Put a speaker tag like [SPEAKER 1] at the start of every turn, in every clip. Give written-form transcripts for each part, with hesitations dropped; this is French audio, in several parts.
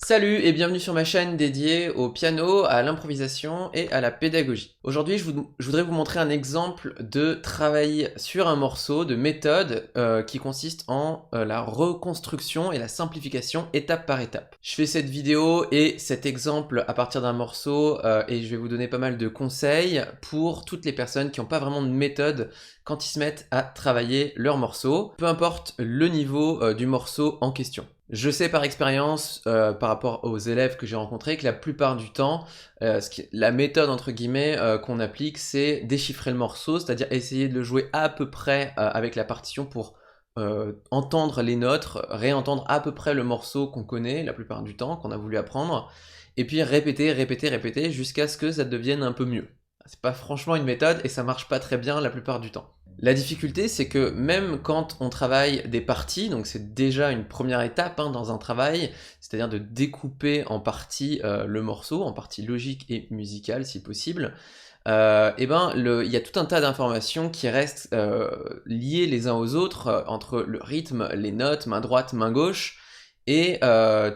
[SPEAKER 1] Salut et bienvenue sur ma chaîne dédiée au piano, à l'improvisation et à la pédagogie. Aujourd'hui, je voudrais vous montrer un exemple de travail sur un morceau, de méthode qui consiste en la reconstruction et la simplification étape par étape. Je fais cette vidéo et cet exemple à partir d'un morceau et je vais vous donner pas mal de conseils pour toutes les personnes qui n'ont pas vraiment de méthode quand ils se mettent à travailler leur morceau, peu importe le niveau du morceau en question. Je sais par expérience, par rapport aux élèves que j'ai rencontrés, que la plupart du temps, la méthode entre guillemets qu'on applique, c'est déchiffrer le morceau, c'est-à-dire essayer de le jouer à peu près avec la partition pour entendre les notes, réentendre à peu près le morceau qu'on connaît la plupart du temps, qu'on a voulu apprendre, et puis répéter, répéter, répéter jusqu'à ce que ça devienne un peu mieux. C'est pas franchement une méthode et ça marche pas très bien la plupart du temps. La difficulté, c'est que même quand on travaille des parties, donc c'est déjà une première étape dans un travail, c'est-à-dire de découper en parties le morceau, en parties logiques et musicales si possible, il y a tout un tas d'informations qui restent liées les uns aux autres entre le rythme, les notes, main droite, main gauche, et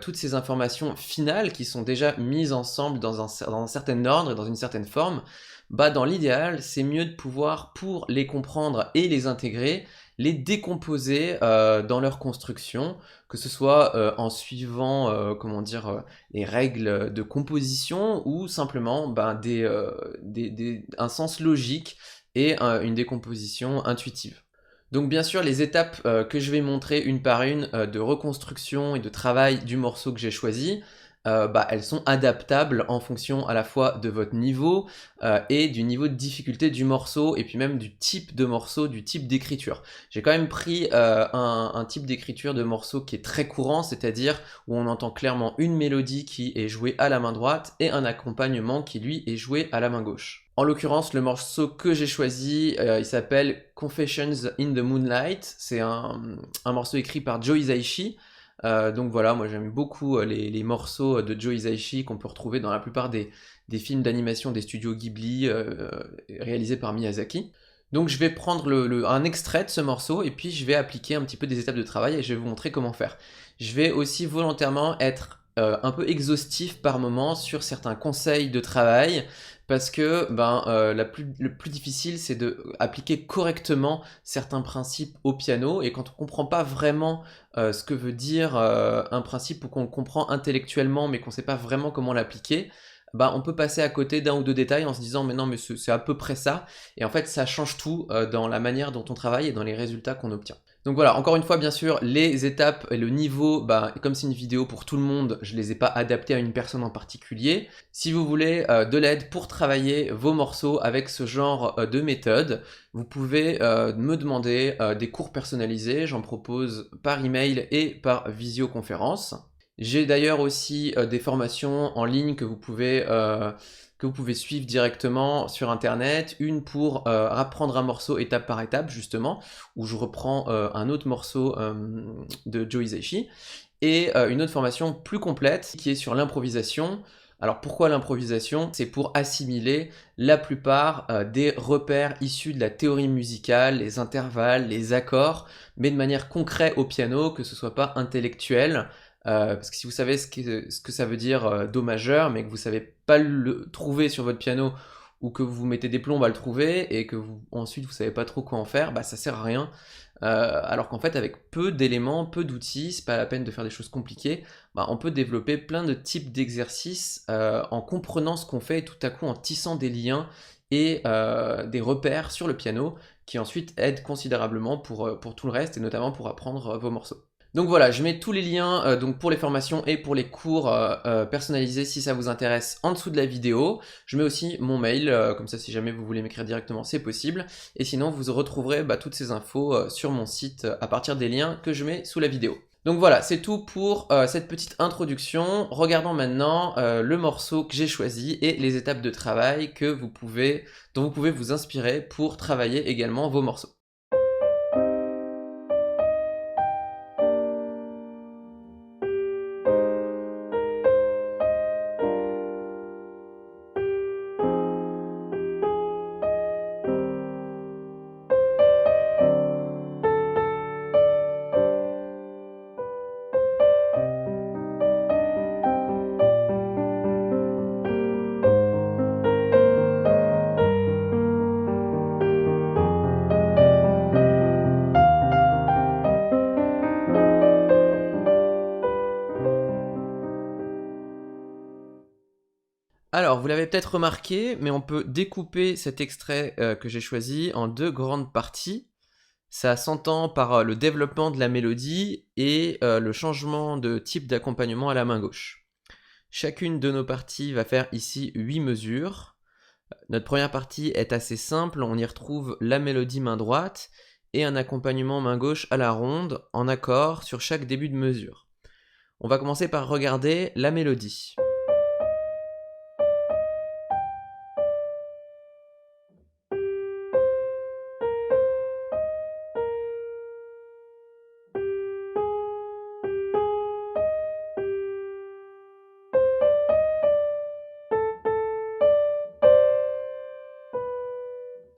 [SPEAKER 1] toutes ces informations finales qui sont déjà mises ensemble dans un certain ordre et dans une certaine forme, bah dans l'idéal, c'est mieux de pouvoir, pour les comprendre et les intégrer, les décomposer dans leur construction, que ce soit en suivant les règles de composition ou simplement un sens logique et une décomposition intuitive. Donc bien sûr, les étapes que je vais montrer une par une de reconstruction et de travail du morceau que j'ai choisi, elles sont adaptables en fonction à la fois de votre niveau et du niveau de difficulté du morceau et puis même du type de morceau, du type d'écriture. J'ai quand même pris un type d'écriture de morceau qui est très courant, c'est-à-dire où on entend clairement une mélodie qui est jouée à la main droite et un accompagnement qui lui est joué à la main gauche. En l'occurrence, le morceau que j'ai choisi, il s'appelle Confessions in the Moonlight. C'est un morceau écrit par Joe Hisaishi. Donc voilà, moi j'aime beaucoup les morceaux de Joe Hisaishi qu'on peut retrouver dans la plupart des films d'animation des studios Ghibli réalisés par Miyazaki. Donc je vais prendre un extrait de ce morceau et puis je vais appliquer un petit peu des étapes de travail et je vais vous montrer comment faire. Je vais aussi volontairement être un peu exhaustif par moment sur certains conseils de travail parce que le plus difficile c'est de appliquer correctement certains principes au piano et quand on comprend pas vraiment ce que veut dire un principe ou qu'on le comprend intellectuellement mais qu'on sait pas vraiment comment l'appliquer, on peut passer à côté d'un ou deux détails en se disant mais non mais c'est à peu près ça et en fait ça change tout dans la manière dont on travaille et dans les résultats qu'on obtient. Donc voilà, encore une fois bien sûr les étapes et le niveau, comme c'est une vidéo pour tout le monde, je les ai pas adaptées à une personne en particulier. Si vous voulez de l'aide pour travailler vos morceaux avec ce genre de méthode, vous pouvez me demander des cours personnalisés, j'en propose par email et par visioconférence. J'ai d'ailleurs aussi des formations en ligne que vous pouvez suivre directement sur internet, une pour apprendre un morceau étape par étape justement, où je reprends un autre morceau de Joe Hisaishi, et une autre formation plus complète qui est sur l'improvisation. Alors pourquoi l'improvisation? C'est pour assimiler la plupart des repères issus de la théorie musicale, les intervalles, les accords, mais de manière concrète au piano, que ce soit pas intellectuel. Parce que si vous savez ce que ça veut dire Do majeur, mais que vous savez pas le trouver sur votre piano, ou que vous mettez des plombs à le trouver, et que ensuite vous savez pas trop quoi en faire, ça sert à rien. Alors qu'en fait, avec peu d'éléments, peu d'outils, c'est pas la peine de faire des choses compliquées, on peut développer plein de types d'exercices en comprenant ce qu'on fait et tout à coup en tissant des liens et des repères sur le piano qui ensuite aident considérablement pour tout le reste et notamment pour apprendre vos morceaux. Donc voilà, je mets tous les liens donc pour les formations et pour les cours personnalisés si ça vous intéresse en dessous de la vidéo. Je mets aussi mon mail, comme ça si jamais vous voulez m'écrire directement c'est possible. Et sinon vous retrouverez toutes ces infos sur mon site à partir des liens que je mets sous la vidéo. Donc voilà, c'est tout pour cette petite introduction. Regardons maintenant le morceau que j'ai choisi et les étapes de travail dont vous pouvez vous inspirer pour travailler également vos morceaux. Alors, vous l'avez peut-être remarqué, mais on peut découper cet extrait que j'ai choisi en deux grandes parties. Ça s'entend par le développement de la mélodie et le changement de type d'accompagnement à la main gauche. Chacune de nos parties va faire ici 8 mesures. Notre première partie est assez simple, on y retrouve la mélodie main droite et un accompagnement main gauche à la ronde en accord sur chaque début de mesure. On va commencer par regarder la mélodie.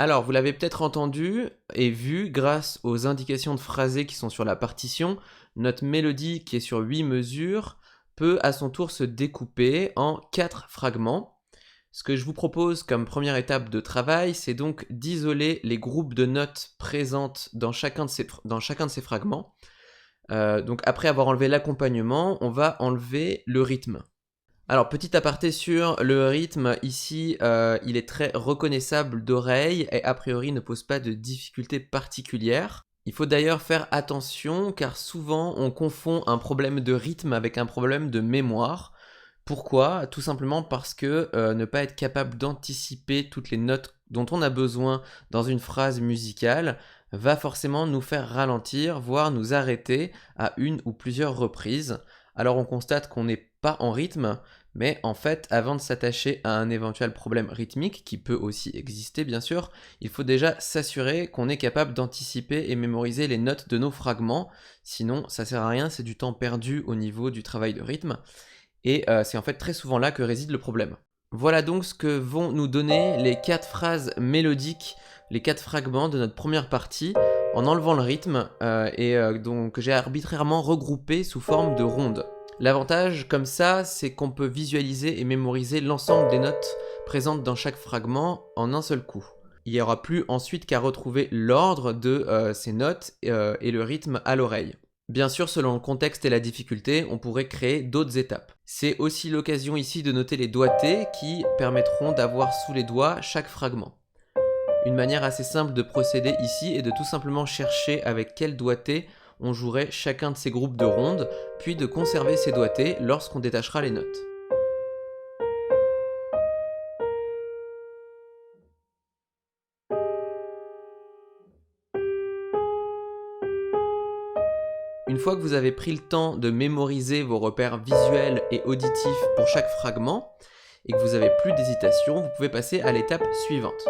[SPEAKER 1] Alors, vous l'avez peut-être entendu et vu grâce aux indications de phrasé qui sont sur la partition, notre mélodie qui est sur 8 mesures peut à son tour se découper en 4 fragments. Ce que je vous propose comme première étape de travail, c'est donc d'isoler les groupes de notes présentes dans chacun de ces fragments. Donc après avoir enlevé l'accompagnement, on va enlever le rythme. Alors, petit aparté sur le rythme, ici, il est très reconnaissable d'oreille et a priori ne pose pas de difficultés particulières. Il faut d'ailleurs faire attention car souvent on confond un problème de rythme avec un problème de mémoire. Pourquoi? Tout simplement parce que ne pas être capable d'anticiper toutes les notes dont on a besoin dans une phrase musicale va forcément nous faire ralentir, voire nous arrêter à une ou plusieurs reprises. Alors on constate qu'on n'est pas en rythme, mais en fait, avant de s'attacher à un éventuel problème rythmique, qui peut aussi exister bien sûr, il faut déjà s'assurer qu'on est capable d'anticiper et mémoriser les notes de nos fragments, sinon ça sert à rien, c'est du temps perdu au niveau du travail de rythme, et c'est en fait très souvent là que réside le problème. Voilà donc ce que vont nous donner les 4 phrases mélodiques, les 4 fragments de notre première partie, en enlevant le rythme, donc j'ai arbitrairement regroupé sous forme de ronde. L'avantage comme ça, c'est qu'on peut visualiser et mémoriser l'ensemble des notes présentes dans chaque fragment en un seul coup. Il n'y aura plus ensuite qu'à retrouver l'ordre de ces notes et le rythme à l'oreille. Bien sûr, selon le contexte et la difficulté, on pourrait créer d'autres étapes. C'est aussi l'occasion ici de noter les doigtés qui permettront d'avoir sous les doigts chaque fragment. Une manière assez simple de procéder ici est de tout simplement chercher avec quel doigté on jouerait chacun de ces groupes de rondes, puis de conserver ces doigtés lorsqu'on détachera les notes. Une fois que vous avez pris le temps de mémoriser vos repères visuels et auditifs pour chaque fragment, et que vous n'avez plus d'hésitation, vous pouvez passer à l'étape suivante.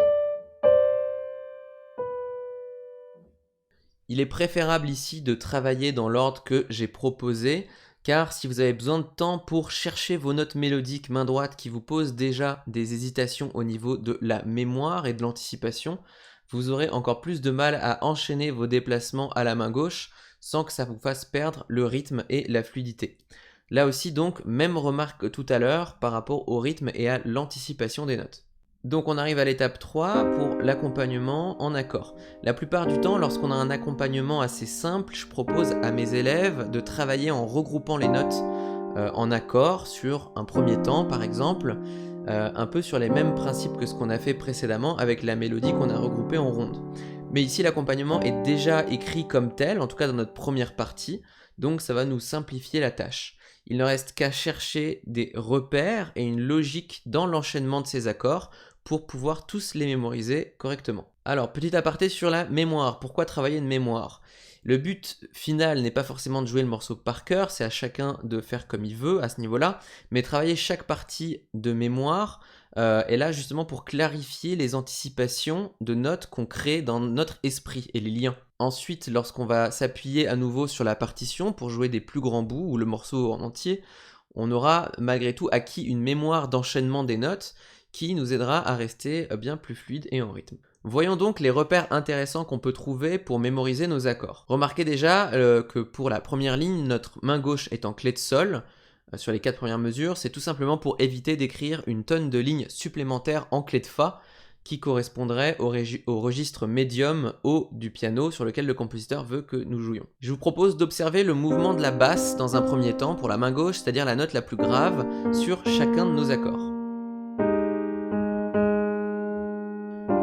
[SPEAKER 1] Il est préférable ici de travailler dans l'ordre que j'ai proposé, car si vous avez besoin de temps pour chercher vos notes mélodiques main droite qui vous posent déjà des hésitations au niveau de la mémoire et de l'anticipation, vous aurez encore plus de mal à enchaîner vos déplacements à la main gauche sans que ça vous fasse perdre le rythme et la fluidité. Là aussi donc, même remarque que tout à l'heure par rapport au rythme et à l'anticipation des notes. Donc on arrive à l'étape 3 pour l'accompagnement en accord. La plupart du temps, lorsqu'on a un accompagnement assez simple, je propose à mes élèves de travailler en regroupant les notes en accord sur un premier temps par exemple, un peu sur les mêmes principes que ce qu'on a fait précédemment avec la mélodie qu'on a regroupée en ronde. Mais ici l'accompagnement est déjà écrit comme tel, en tout cas dans notre première partie, donc ça va nous simplifier la tâche. Il ne reste qu'à chercher des repères et une logique dans l'enchaînement de ces accords pour pouvoir tous les mémoriser correctement. Alors, petit aparté sur la mémoire. Pourquoi travailler une mémoire? Le but final n'est pas forcément de jouer le morceau par cœur, c'est à chacun de faire comme il veut à ce niveau-là, mais travailler chaque partie de mémoire est là justement pour clarifier les anticipations de notes qu'on crée dans notre esprit et les liens. Ensuite, lorsqu'on va s'appuyer à nouveau sur la partition pour jouer des plus grands bouts ou le morceau en entier, on aura malgré tout acquis une mémoire d'enchaînement des notes qui nous aidera à rester bien plus fluide et en rythme. Voyons donc les repères intéressants qu'on peut trouver pour mémoriser nos accords. Remarquez déjà que pour la première ligne, notre main gauche est en clé de sol. Sur les 4 premières mesures, c'est tout simplement pour éviter d'écrire une tonne de lignes supplémentaires en clé de fa qui correspondrait au registre médium haut du piano sur lequel le compositeur veut que nous jouions. Je vous propose d'observer le mouvement de la basse dans un premier temps pour la main gauche, c'est-à-dire la note la plus grave sur chacun de nos accords.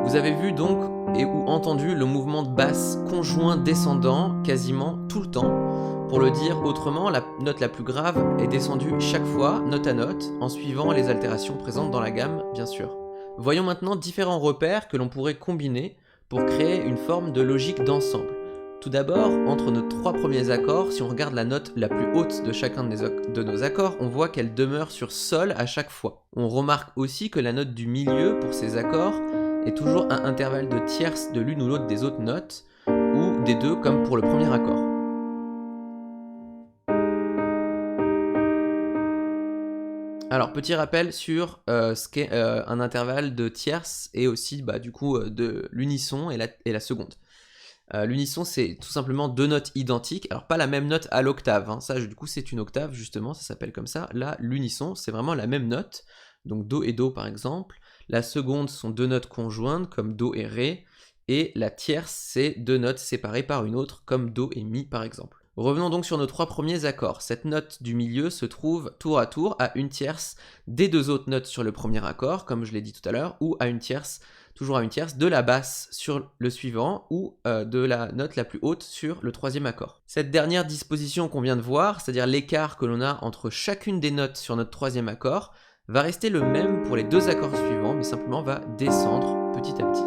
[SPEAKER 1] Vous avez vu donc ou entendu le mouvement de basse conjoint descendant quasiment tout le temps. Pour le dire autrement, la note la plus grave est descendue chaque fois, note à note, en suivant les altérations présentes dans la gamme, bien sûr. Voyons maintenant différents repères que l'on pourrait combiner pour créer une forme de logique d'ensemble. Tout d'abord, entre nos 3 premiers accords, si on regarde la note la plus haute de chacun de nos accords, on voit qu'elle demeure sur Sol à chaque fois. On remarque aussi que la note du milieu pour ces accords est toujours à intervalle de tierces de l'une ou l'autre des autres notes, ou des deux comme pour le premier accord. Alors, petit rappel sur ce qu'est un intervalle de tierces et aussi du coup de l'unisson et la seconde. L'unisson, c'est tout simplement 2 notes identiques, alors pas la même note à l'octave, hein. Ça du coup c'est une octave justement, ça s'appelle comme ça. Là, l'unisson, c'est vraiment la même note, donc Do et Do par exemple. La seconde sont 2 notes conjointes comme Do et Ré, et la tierce, c'est 2 notes séparées par une autre comme Do et Mi par exemple. Revenons donc sur nos 3 premiers accords. Cette note du milieu se trouve tour à tour à une tierce des 2 autres notes sur le premier accord, comme je l'ai dit tout à l'heure, ou à une tierce, toujours à une tierce, de la basse sur le suivant, ou de la note la plus haute sur le troisième accord. Cette dernière disposition qu'on vient de voir, c'est-à-dire l'écart que l'on a entre chacune des notes sur notre troisième accord, va rester le même pour les 2 accords suivants, mais simplement va descendre petit à petit.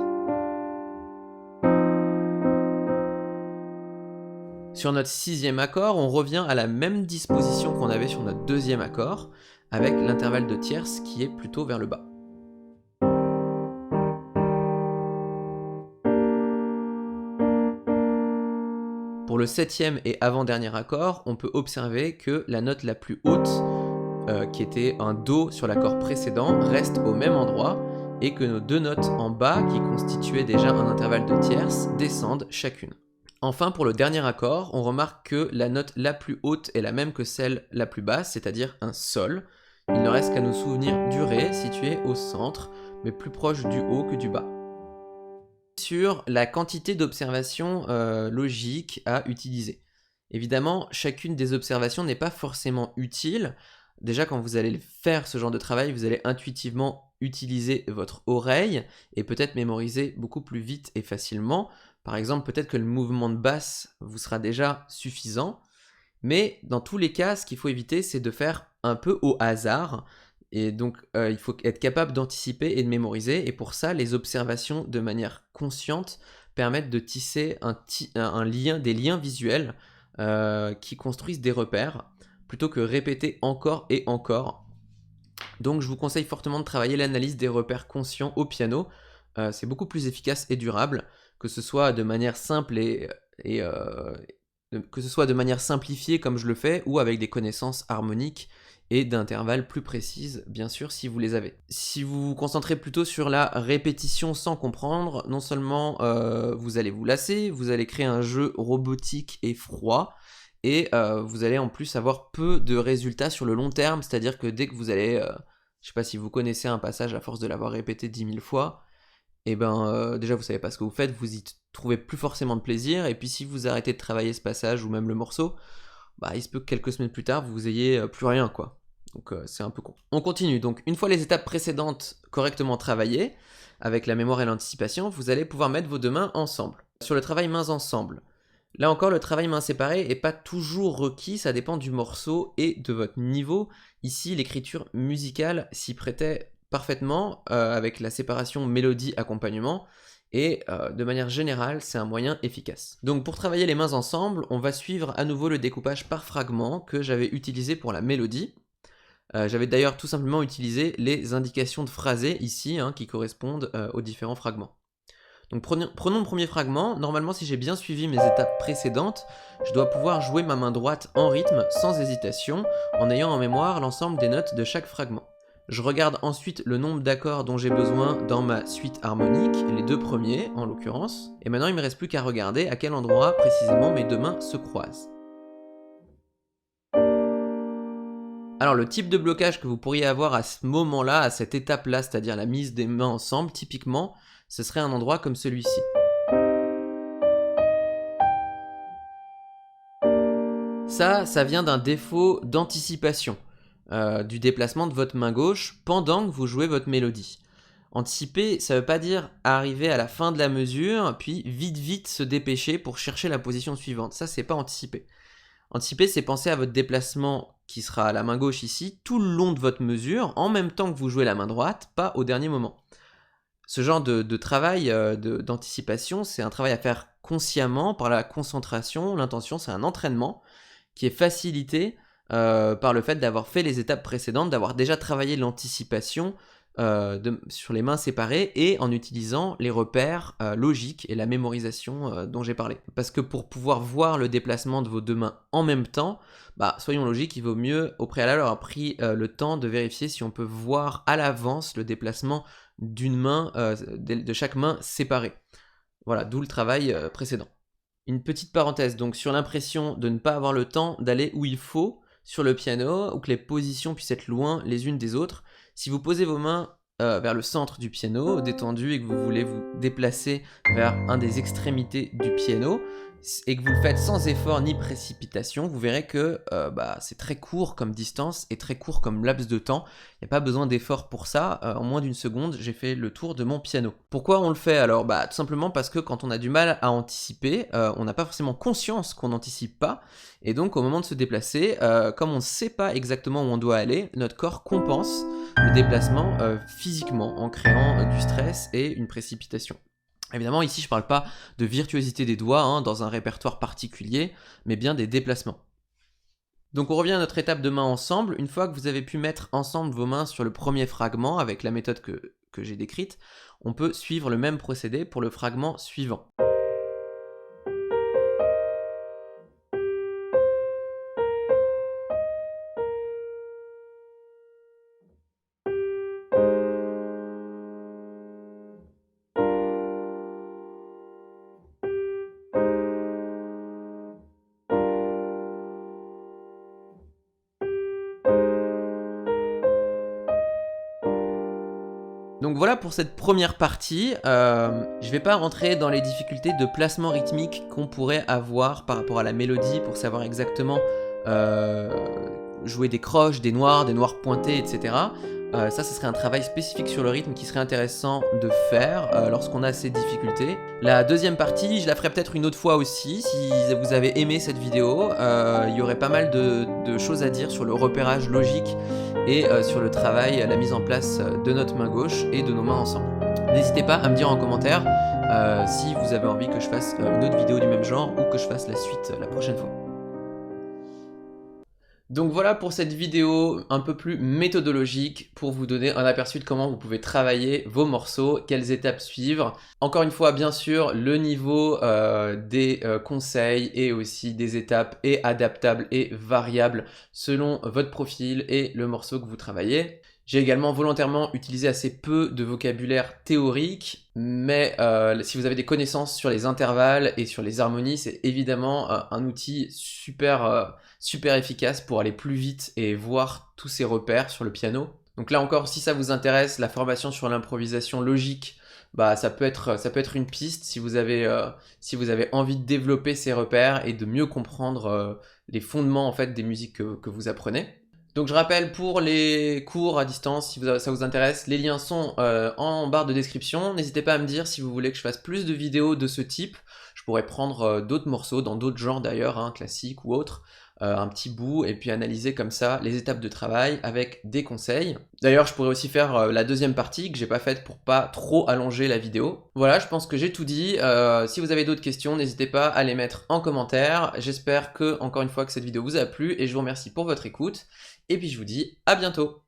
[SPEAKER 1] Sur notre 6e accord, on revient à la même disposition qu'on avait sur notre 2e accord, avec l'intervalle de tierces qui est plutôt vers le bas. Pour le 7e et avant-dernier accord, on peut observer que la note la plus haute, qui était un Do sur l'accord précédent, reste au même endroit, et que nos 2 notes en bas, qui constituaient déjà un intervalle de tierces, descendent chacune. Enfin, pour le dernier accord, on remarque que la note la plus haute est la même que celle la plus basse, c'est-à-dire un Sol. Il ne reste qu'à nous souvenir du Ré, situé au centre, mais plus proche du haut que du bas. Sur la quantité d'observations logiques à utiliser. Évidemment, chacune des observations n'est pas forcément utile. Déjà, quand vous allez faire ce genre de travail, vous allez intuitivement utiliser votre oreille et peut-être mémoriser beaucoup plus vite et facilement. Par exemple, peut-être que le mouvement de basse vous sera déjà suffisant, mais dans tous les cas, ce qu'il faut éviter, c'est de faire un peu au hasard, et donc il faut être capable d'anticiper et de mémoriser, et pour ça, les observations de manière consciente permettent de tisser des liens visuels qui construisent des repères, plutôt que répéter encore et encore. Donc je vous conseille fortement de travailler l'analyse des repères conscients au piano, c'est beaucoup plus efficace et durable, que ce soit de manière simple que ce soit de manière simplifiée comme je le fais, ou avec des connaissances harmoniques et d'intervalles plus précises, bien sûr, si vous les avez. Si vous vous concentrez plutôt sur la répétition sans comprendre, non seulement vous allez vous lasser, vous allez créer un jeu robotique et froid, et vous allez en plus avoir peu de résultats sur le long terme, c'est-à-dire que dès que vous allez, je sais pas si vous connaissez un passage à force de l'avoir répété 10 000 fois, et déjà vous savez pas ce que vous faites, vous y trouvez plus forcément de plaisir, et puis si vous arrêtez de travailler ce passage ou même le morceau, il se peut que quelques semaines plus tard vous ayez plus rien quoi. Donc c'est un peu con. On continue, donc une fois les étapes précédentes correctement travaillées, avec la mémoire et l'anticipation, vous allez pouvoir mettre vos 2 mains ensemble. Sur le travail mains ensemble, là encore le travail mains séparées n'est pas toujours requis, ça dépend du morceau et de votre niveau. Ici l'écriture musicale s'y prêtait parfaitement avec la séparation mélodie-accompagnement, et de manière générale c'est un moyen efficace. Donc pour travailler les mains ensemble, on va suivre à nouveau le découpage par fragments que j'avais utilisé pour la mélodie. J'avais d'ailleurs tout simplement utilisé les indications de phrasé ici, qui correspondent aux différents fragments. Donc prenons le premier fragment. Normalement, si j'ai bien suivi mes étapes précédentes, je dois pouvoir jouer ma main droite en rythme sans hésitation, en ayant en mémoire l'ensemble des notes de chaque fragment. Je regarde ensuite le nombre d'accords dont j'ai besoin dans ma suite harmonique, les 2 premiers en l'occurrence, et maintenant il ne me reste plus qu'à regarder à quel endroit précisément mes 2 mains se croisent. Alors le type de blocage que vous pourriez avoir à ce moment-là, à cette étape-là, c'est-à-dire la mise des mains ensemble, typiquement, ce serait un endroit comme celui-ci. Ça vient d'un défaut d'anticipation du déplacement de votre main gauche pendant que vous jouez votre mélodie. Anticiper, ça veut pas dire arriver à la fin de la mesure, puis vite se dépêcher pour chercher la position suivante. Ça, c'est pas anticiper. Anticiper, c'est penser à votre déplacement qui sera à la main gauche ici, tout le long de votre mesure, en même temps que vous jouez la main droite, pas au dernier moment. Ce genre de travail d'anticipation, c'est un travail à faire consciemment, par la concentration. L'intention, c'est un entraînement qui est facilité par le fait d'avoir fait les étapes précédentes, d'avoir déjà travaillé l'anticipation sur les mains séparées et en utilisant les repères logiques et la mémorisation dont j'ai parlé. Parce que pour pouvoir voir le déplacement de vos deux mains en même temps, soyons logiques, il vaut mieux au préalable avoir pris le temps de vérifier si on peut voir à l'avance le déplacement d'une main, de chaque main séparée. Voilà, d'où le travail précédent. Une petite parenthèse, donc sur l'impression de ne pas avoir le temps d'aller où il faut sur le piano, ou que les positions puissent être loin les unes des autres, si vous posez vos mains vers le centre du piano, détendu, et que vous voulez vous déplacer vers un des extrémités du piano, et que vous le faites sans effort ni précipitation, vous verrez que c'est très court comme distance et très court comme laps de temps. Il n'y a pas besoin d'effort pour ça. En moins d'une seconde, j'ai fait le tour de mon piano. Pourquoi on le fait alors? Tout simplement parce que quand on a du mal à anticiper, on n'a pas forcément conscience qu'on n'anticipe pas. Et donc au moment de se déplacer, comme on ne sait pas exactement où on doit aller, notre corps compense le déplacement physiquement en créant du stress et une précipitation. Évidemment, ici, je ne parle pas de virtuosité des doigts dans un répertoire particulier, mais bien des déplacements. Donc on revient à notre étape de main ensemble. Une fois que vous avez pu mettre ensemble vos mains sur le premier fragment avec la méthode que j'ai décrite, on peut suivre le même procédé pour le fragment suivant. Donc voilà pour cette première partie. Je vais pas rentrer dans les difficultés de placement rythmique qu'on pourrait avoir par rapport à la mélodie pour savoir exactement jouer des croches, des noirs pointés, etc. Ça serait un travail spécifique sur le rythme qui serait intéressant de faire lorsqu'on a ces difficultés. La deuxième partie, je la ferai peut-être une autre fois aussi. Si vous avez aimé cette vidéo, il y aurait pas mal de choses à dire sur le repérage logique et sur le travail, la mise en place de notre main gauche et de nos mains ensemble. N'hésitez pas à me dire en commentaire si vous avez envie que je fasse une autre vidéo du même genre ou que je fasse la suite la prochaine fois. Donc voilà pour cette vidéo un peu plus méthodologique pour vous donner un aperçu de comment vous pouvez travailler vos morceaux, quelles étapes suivre. Encore une fois, bien sûr, le niveau des conseils et aussi des étapes est adaptable et variable selon votre profil et le morceau que vous travaillez. J'ai également volontairement utilisé assez peu de vocabulaire théorique, mais si vous avez des connaissances sur les intervalles et sur les harmonies, c'est évidemment un outil super efficace pour aller plus vite et voir tous ces repères sur le piano. Donc là encore, si ça vous intéresse, la formation sur l'improvisation logique, ça peut être une piste si vous avez envie de développer ces repères et de mieux comprendre les fondements en fait des musiques que vous apprenez. Donc je rappelle, pour les cours à distance, si ça vous intéresse, les liens sont en barre de description. N'hésitez pas à me dire si vous voulez que je fasse plus de vidéos de ce type. Je pourrais prendre d'autres morceaux, dans d'autres genres d'ailleurs, classiques ou autres, un petit bout, et puis analyser comme ça les étapes de travail avec des conseils. D'ailleurs, je pourrais aussi faire la deuxième partie que j'ai pas faite pour pas trop allonger la vidéo. Voilà, je pense que j'ai tout dit. Si vous avez d'autres questions, n'hésitez pas à les mettre en commentaire. J'espère encore une fois que cette vidéo vous a plu et je vous remercie pour votre écoute. Et puis je vous dis à bientôt.